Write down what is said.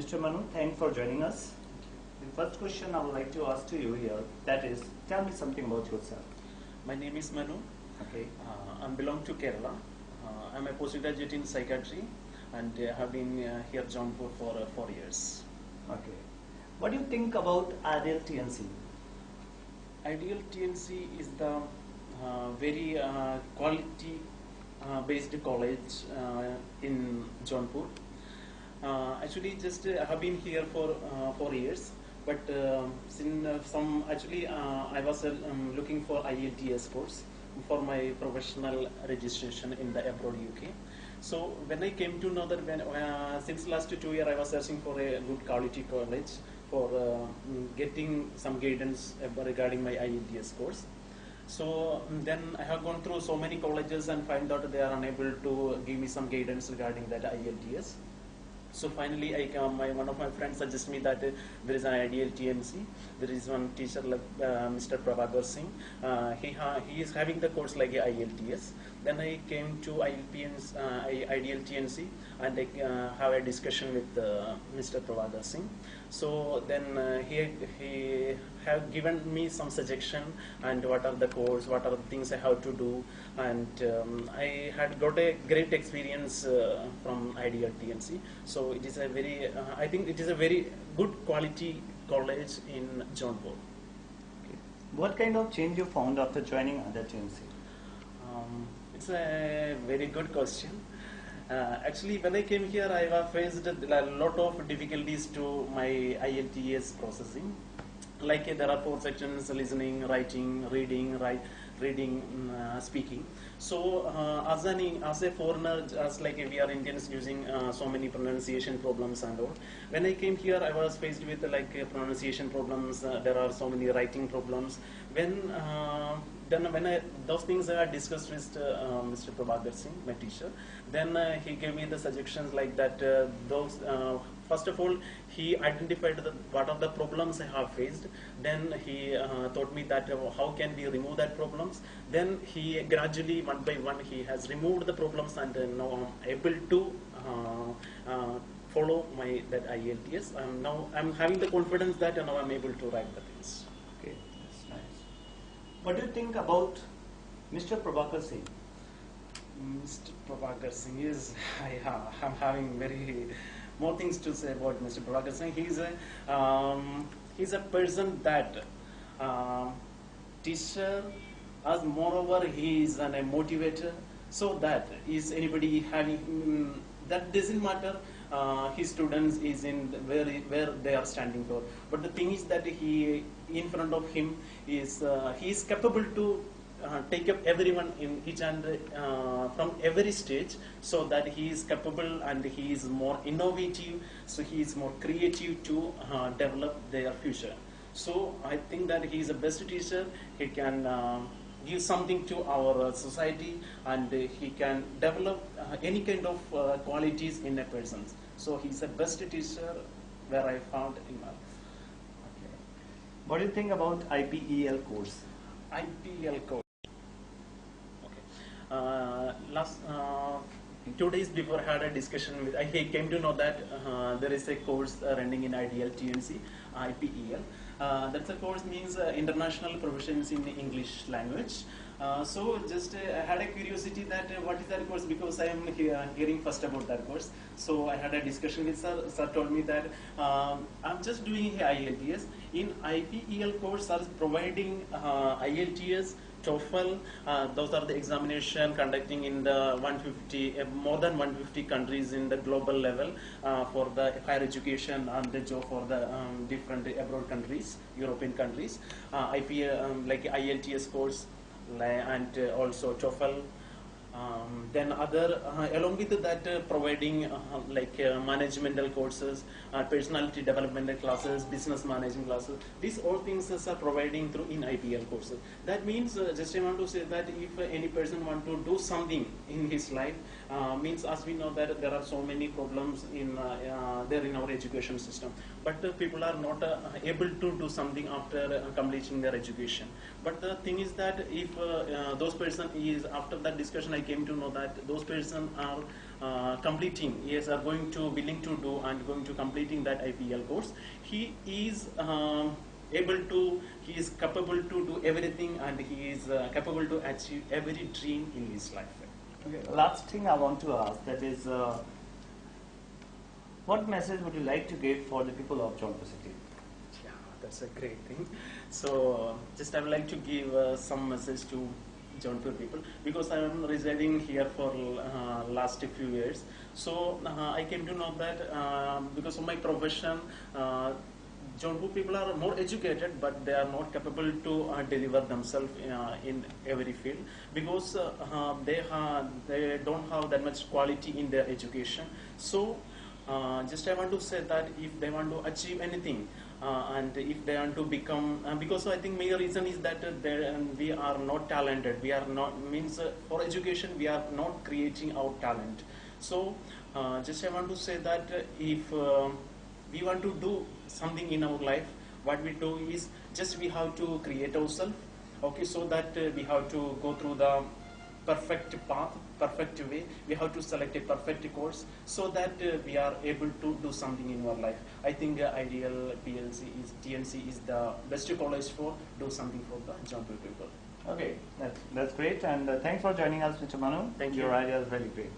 Mr. Manu, thanks for joining us. The first question I would like to ask to you here, that is, tell me something about yourself. My name is Manu. Okay. I belong to Kerala. I'm a postgraduate in psychiatry and have been here Jaunpur for 4 years. Okay. What do you think about Ideal TNC? Ideal TNC is the very quality based college in Jaunpur. Actually, just I have been here for 4 years, but since I was looking for IELTS course for my professional registration in the abroad UK. So when I came to know that since last 2 years I was searching for a good quality college for getting some guidance regarding my IELTS course. So then I have gone through so many colleges and find out they are unable to give me some guidance regarding that IELTS. So finally, one of my friends suggested me that there is an Ideal TNC. There is one teacher like Mr. Prabhakar Singh. He is having the course like IELTS. Then I came to Ideal TNC and I have a discussion with Mr. Prabhakar Singh. So then he have given me some suggestion and what are the course, what are the things I have to do, and I had got a great experience from Ideal TNC. So it is a very, I think it is a very good quality college in Jaunpur. Okay. What kind of change you found after joining Ideal TNC? It's a very good question. Actually, when I came here, I was faced a lot of difficulties to my IELTS processing. Like there are 4 sections: listening, writing, reading, speaking. So as a foreigner, as like we are Indians using so many pronunciation problems and all. When I came here, I was faced with pronunciation problems. There are so many writing problems. Then those things I discussed with Mr. Prabhakar Singh, my teacher, then he gave me the suggestions like that. First of all, he identified what are the problems I have faced. Then he taught me that how can we remove that problems. Then he gradually, one by one, he has removed the problems, and now I'm able to follow that IELTS. Now I'm having the confidence that now I'm able to write the things. Okay, that's nice. What do you think about Mr. Prabhakar Singh? Mr. Prabhakar Singh is, I'm having more things to say about Mr. Prabhakar Singh. He's a person that teacher, as moreover he is a motivator. So that is anybody having that doesn't matter. His students is in where they are standing for. But the thing is that he in front of him is he is capable to take up everyone in each and from every stage, so that he is capable and he is more innovative, so he is more creative to develop their future. So I think that he is the best teacher. He can give something to our society, and he can develop any kind of qualities in a person. So he is the best teacher where I found in life. Okay. What do you think about IPEL course? IPL course. Last 2 days before I had a discussion with, I came to know that there is a course running in Ideal TNC, IPEL. That's a course means International Proficiency in English Language. So just I had a curiosity that what is that course, because I am hearing first about that course. So I had a discussion with sir. Sir told me that I'm just doing IELTS. In IPEL course, sir is providing IELTS, TOEFL, those are the examination conducting in the more than 150 countries in the global level for the higher education and the job for the different abroad countries, European countries. IPL, like IELTS course, and also TOEFL. Then other along with that providing managemental courses, personality development classes, business management classes. These all things are providing through in IPL courses. That means just I want to say that if any person want to do something in his life, means as we know that there are so many problems in there in our education system, but people are not able to do something after completing their education. But the thing is that if those person is, after that discussion I came to know that those person are completing, yes, are going to willing to do and going to completing that IPL course, he is he is capable to do everything, and he is capable to achieve every dream in his life. Okay. Last thing I want to ask, that is, what message would you like to give for the people of Jaunpur city? Yeah, that's a great thing. So, just I would like to give some message to Jaunpur people, because I am residing here for last few years. So I came to know that because of my profession, Jaunpur people are more educated, but they are not capable to deliver themselves in every field, because they don't have that much quality in their education. So just I want to say that if they want to achieve anything, and if they want to become, because I think major reason is that we are not talented. We are not, means for education we are not creating our talent. So just I want to say that if we want to do something in our life, what we do is just we have to create ourselves. Okay, so that we have to go through the perfect path, perfect way. We have to select a perfect course, so that we are able to do something in our life. I think Ideal TNC is the best college for do something for the Jaunpur people. Okay, that's great, and thanks for joining us, Mr. Manu. Thank you. Your idea is very great.